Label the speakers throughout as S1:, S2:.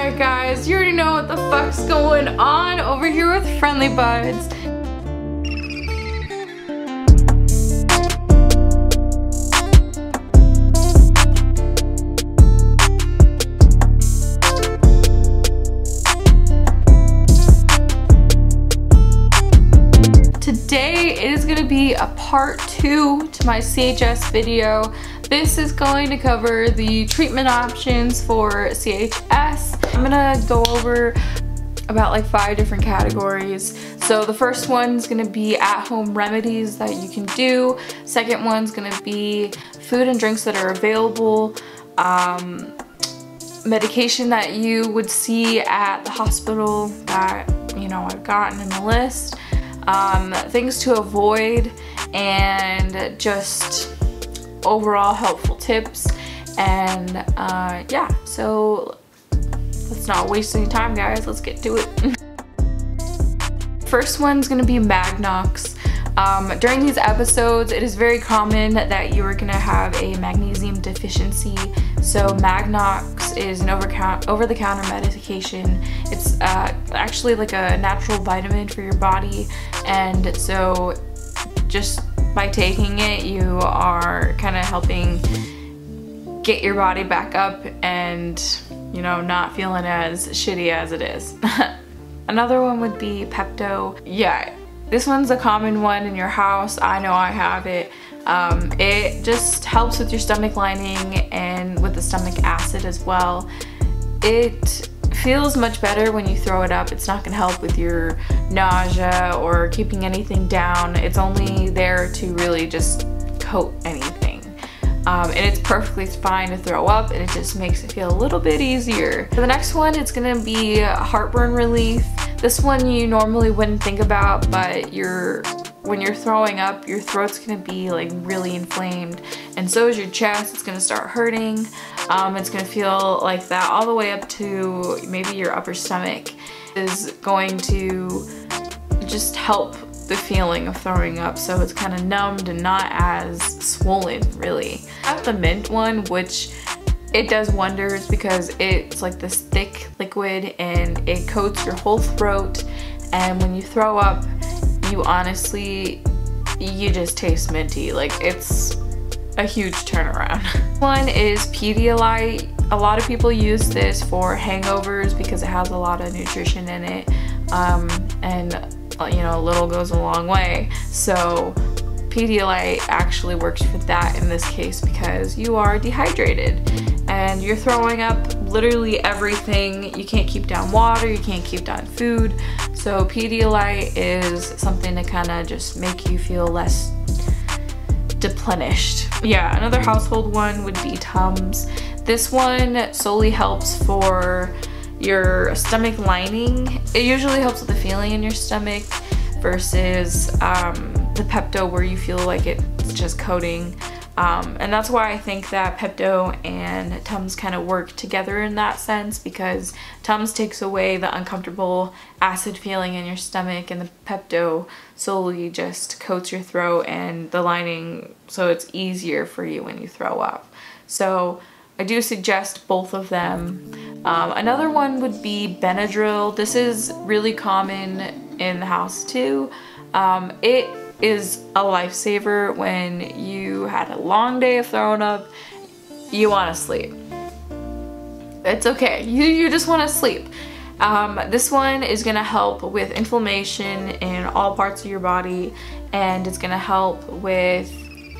S1: Alright guys, you already know what the fuck's going on over here with Friendly Buds. Today is going to be a part 2 to my CHS video. This is going to cover the treatment options for CHS. I'm gonna go over about like 5 different categories. So the first one's gonna be at-home remedies that you can do. Second one's gonna be food and drinks that are available, medication that you would see at the hospital that, you know, I've gotten in the list, things to avoid, and just overall helpful tips. And yeah, so let's not waste any time, guys. Let's get to it. First one's gonna be Magnox. During these episodes, it is very common that you are gonna have a magnesium deficiency. So Magnox is an over-the-counter medication. It's actually like a natural vitamin for your body, and so just by taking it, you are kind of helping get your body back up and, you know, not feeling as shitty as it is. Another one would be Pepto. Yeah, this one's a common one in your house. I know I have it. It just helps with your stomach lining and with the stomach acid as well. It feels much better when you throw it up. It's not going to help with your nausea or keeping anything down. It's only there to really just coat anything. And it's perfectly fine to throw up, and it just makes it feel a little bit easier. For the next one, it's going to be heartburn relief. This one you normally wouldn't think about, but when you're throwing up, your throat's gonna be like really inflamed, and so is your chest. It's gonna start hurting. It's gonna feel like that all the way up to maybe your upper stomach. Is going to just help the feeling of throwing up, so it's kind of numbed and not as swollen, really. I have the mint one, which it does wonders because it's like this thick liquid and it coats your whole throat, and when you throw up, you honestly, you just taste minty. Like, it's a huge turnaround. One is Pedialyte. A lot of people use this for hangovers because it has a lot of nutrition in it, and you know, a little goes a long way. So Pedialyte actually works for that in this case because you are dehydrated and you're throwing up literally everything. You can't keep down water, you can't keep down food. So Pedialyte is something to kind of just make you feel less deplenished. Yeah, another household one would be Tums. This one solely helps for your stomach lining. It usually helps with the feeling in your stomach versus the Pepto, where you feel like it's just coating. And that's why I think that Pepto and Tums kind of work together in that sense, because Tums takes away the uncomfortable acid feeling in your stomach, and the Pepto solely just coats your throat and the lining, so it's easier for you when you throw up. So I do suggest both of them. Another one would be Benadryl. This is really common in the house too. It is a lifesaver when you had a long day of throwing up, you want to sleep. It's okay, you just want to sleep. This one is going to help with inflammation in all parts of your body, and it's going to help with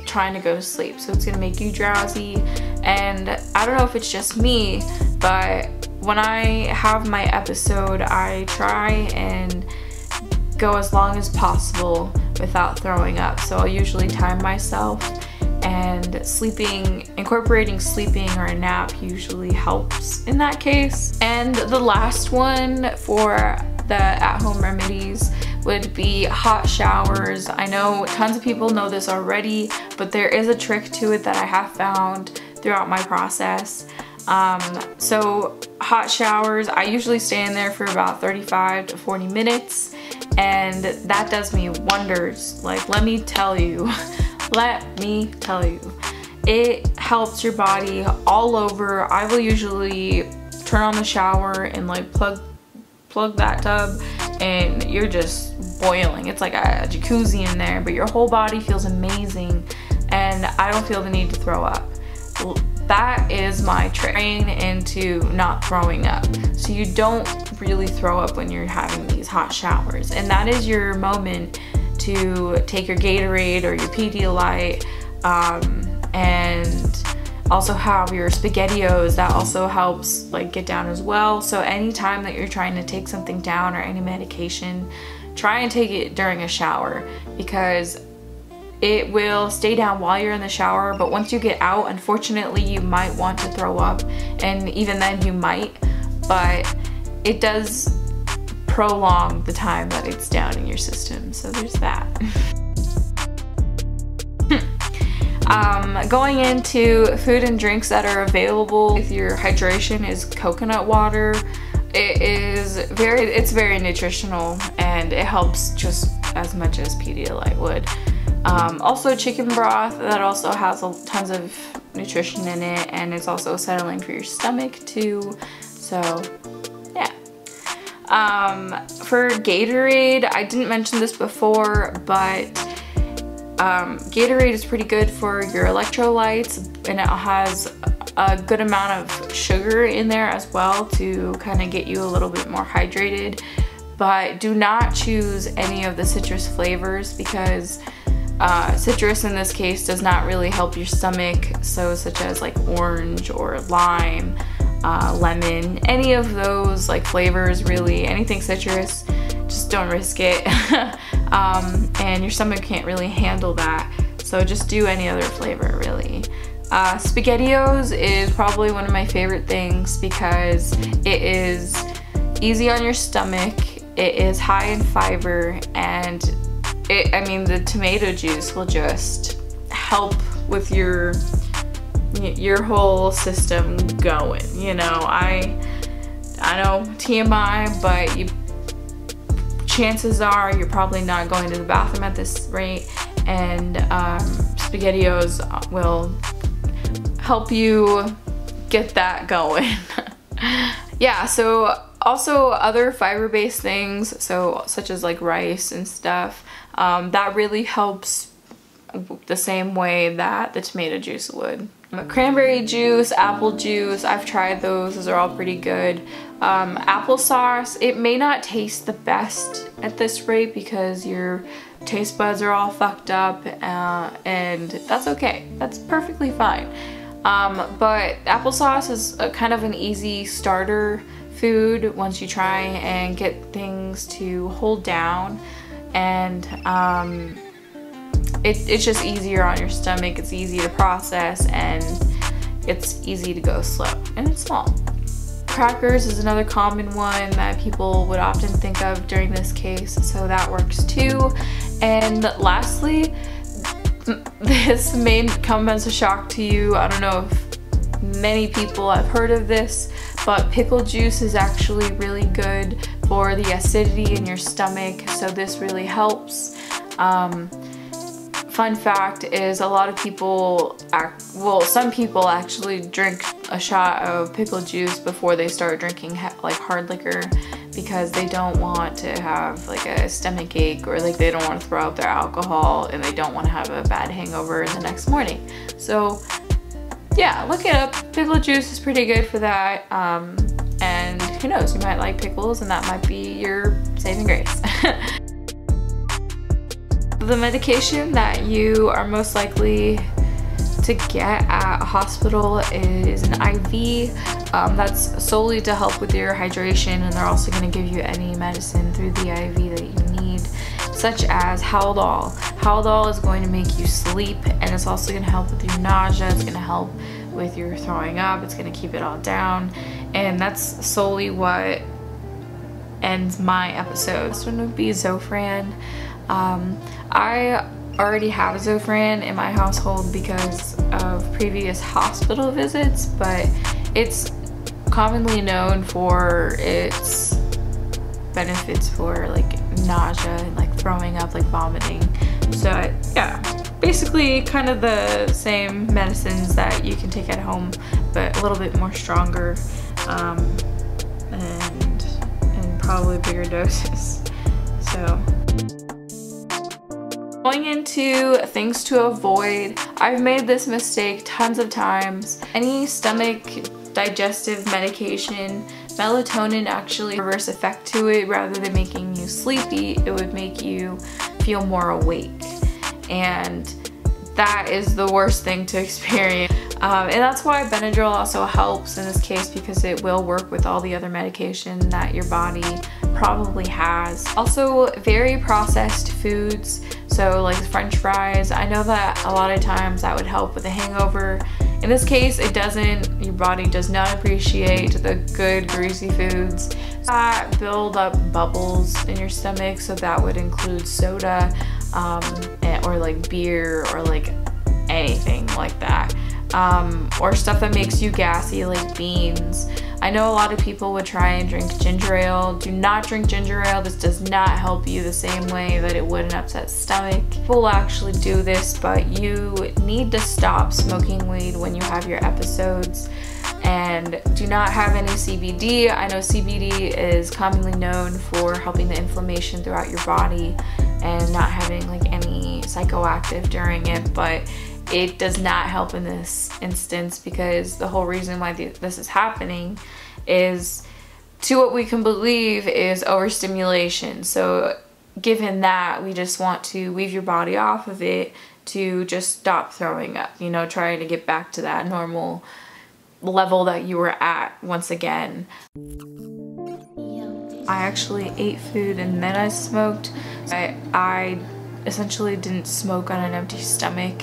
S1: trying to go to sleep. So it's going to make you drowsy, and I don't know if it's just me, but when I have my episode, I try and go as long as possible without throwing up. So I'll usually time myself, and incorporating sleeping or a nap usually helps in that case. And the last one for the at-home remedies would be hot showers. I know tons of people know this already, but there is a trick to it that I have found throughout my process. So hot showers, I usually stay in there for about 35 to 40 minutes, and that does me wonders. Like, let me tell you, it helps your body all over. I will usually turn on the shower and like plug that tub and you're just boiling. It's like a jacuzzi in there, but your whole body feels amazing and I don't feel the need to throw up. That is my trick, train into not throwing up. So you don't really throw up when you're having these hot showers. And that is your moment to take your Gatorade or your Pedialyte, and also have your SpaghettiOs. That also helps like get down as well. So anytime that you're trying to take something down or any medication, try and take it during a shower, because it will stay down while you're in the shower, but once you get out, unfortunately, you might want to throw up, and even then you might, but it does prolong the time that it's down in your system, so there's that. Going into food and drinks that are available with your hydration is coconut water. It's very nutritional and it helps just as much as Pedialyte would. Also chicken broth, that also has tons of nutrition in it, and it's also settling for your stomach too, so yeah. For Gatorade, I didn't mention this before, but Gatorade is pretty good for your electrolytes, and it has a good amount of sugar in there as well to kind of get you a little bit more hydrated. But do not choose any of the citrus flavors, because citrus in this case does not really help your stomach, so such as like orange or lime, lemon, any of those like flavors, really anything citrus, just don't risk it. And your stomach can't really handle that, so just do any other flavor really. SpaghettiOs is probably one of my favorite things because it is easy on your stomach, it is high in fiber, and the tomato juice will just help with your whole system going, you know. I know TMI, but chances are you're probably not going to the bathroom at this rate, and SpaghettiOs will help you get that going. Yeah, so also other fiber-based things, so such as like rice and stuff, that really helps the same way that the tomato juice would. Cranberry juice, apple juice, I've tried those. Those are all pretty good. Applesauce, it may not taste the best at this rate because your taste buds are all fucked up, and that's okay. That's perfectly fine. But applesauce is kind of an easy starter food once you try and get things to hold down, and it's just easier on your stomach, it's easy to process, and it's easy to go slow, and it's small. Crackers is another common one that people would often think of during this case, so that works too. And lastly, this may come as a shock to you, I don't know if many people have heard of this, but pickle juice is actually really good for the acidity in your stomach, so this really helps. Fun fact is a lot of people, some people actually drink a shot of pickle juice before they start drinking like hard liquor, because they don't want to have like a stomach ache, or like they don't want to throw out their alcohol, and they don't want to have a bad hangover the next morning. So yeah, look it up. Pickle juice is pretty good for that. And who knows, you might like pickles and that might be your saving grace. The medication that you are most likely to get at a hospital is an IV. That's solely to help with your hydration, and they're also going to give you any medicine through the IV that you need, such as Haldol. Haldol is going to make you sleep, and it's also going to help with your nausea, it's going to help with your throwing up, it's going to keep it all down, and that's solely what ends my episode. This one would be Zofran. I already have Zofran in my household because of previous hospital visits, but it's commonly known for its benefits for like nausea and like throwing up, like vomiting. So yeah, basically kind of the same medicines that you can take at home, but a little bit more stronger. and probably bigger doses. So going into things to avoid, I've made this mistake tons of times. Any stomach digestive medication, melatonin actually reverse effect to it. Rather than making you sleepy, it would make you feel more awake, and that is the worst thing to experience. And that's why Benadryl also helps in this case, because it will work with all the other medication that your body probably has. Also, very processed foods, so like French fries, I know that a lot of times that would help with a hangover. In this case, it doesn't. Your body does not appreciate the good greasy foods that build up bubbles in your stomach, so that would include soda, or like beer, or like anything like that, or stuff that makes you gassy like beans. I know a lot of people would try and drink ginger ale. Do not drink ginger ale. This does not help you the same way that it would an upset stomach. People will actually do this, but you need to stop smoking weed when you have your episodes, and do not have any CBD. I know CBD is commonly known for helping the inflammation throughout your body and not having like any psychoactive during it, but it does not help in this instance, because the whole reason why this is happening is, to what we can believe, is overstimulation. So given that, we just want to weave your body off of it to just stop throwing up, you know, trying to get back to that normal level that you were at once again. I actually ate food and then I smoked. I essentially didn't smoke on an empty stomach.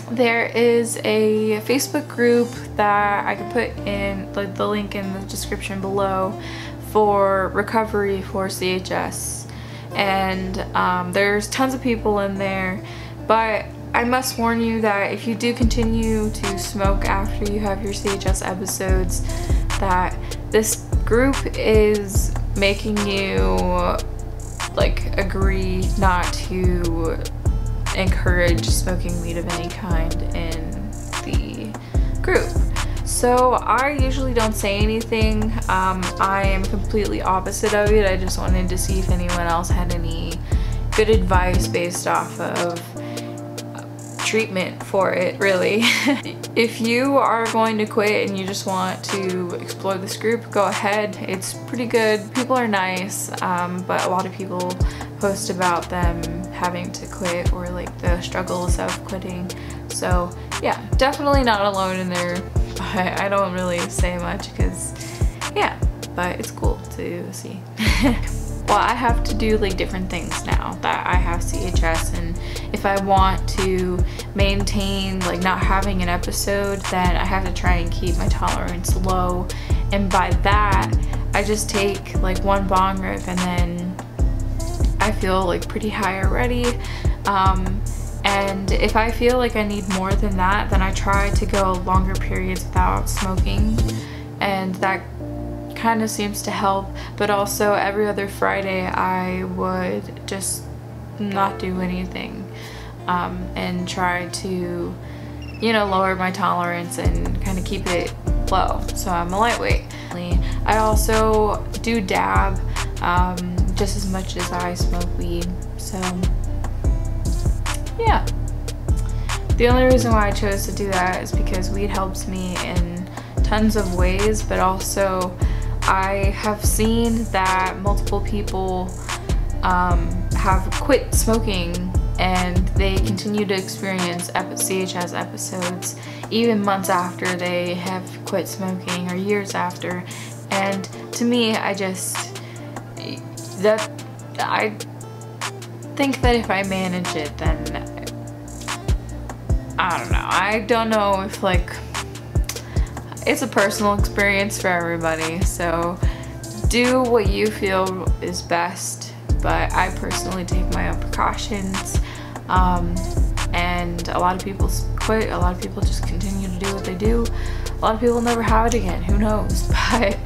S1: There is a Facebook group that I could put in the link in the description below for recovery for CHS, and there's tons of people in there, but I must warn you that if you do continue to smoke after you have your CHS episodes, that this group is making you like agree not to encourage smoking weed of any kind in the group. So I usually don't say anything. I am completely opposite of it. I just wanted to see if anyone else had any good advice based off of treatment for it, really. If you are going to quit and you just want to explore this group, go ahead. It's pretty good. People are nice, but a lot of people post about them having to quit or like the struggles of quitting. So yeah, definitely not alone in there. I don't really say much because yeah, but it's cool to see. Well, I have to do like different things now that I have CHS, and if I want to maintain like not having an episode, then I have to try and keep my tolerance low, and by that I just take like one bong rip and then I feel like pretty high already, and if I feel like I need more than that, then I try to go longer periods without smoking, and that kind of seems to help. But also every other Friday I would just not do anything, and try to, you know, lower my tolerance and kind of keep it low, so I'm a lightweight. I also do dab just as much as I smoke weed, so yeah. The only reason why I chose to do that is because weed helps me in tons of ways, but also I have seen that multiple people have quit smoking and they continue to experience CHS episodes even months after they have quit smoking or years after. And to me, I think that if I manage it, then I don't know. I don't know if like, it's a personal experience for everybody, so do what you feel is best, but I personally take my own precautions, and a lot of people quit, a lot of people just continue to do what they do, lot of people will never have it again, who knows. But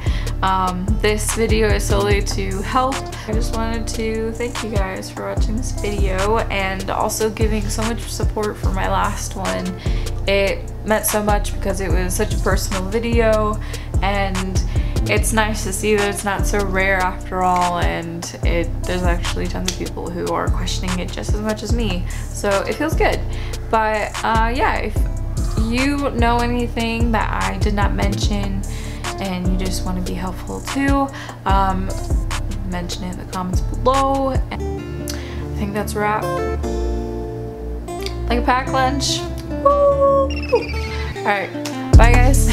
S1: this video is solely to help. I just wanted to thank you guys for watching this video and also giving so much support for my last one. It meant so much because it was such a personal video, and it's nice to see that it's not so rare after all, and there's actually tons of people who are questioning it just as much as me, so it feels good. But yeah, if you know anything that I did not mention and you just want to be helpful too, mention it in the comments below. And I think that's a wrap. Like a packed lunch. Woo! Alright, bye guys.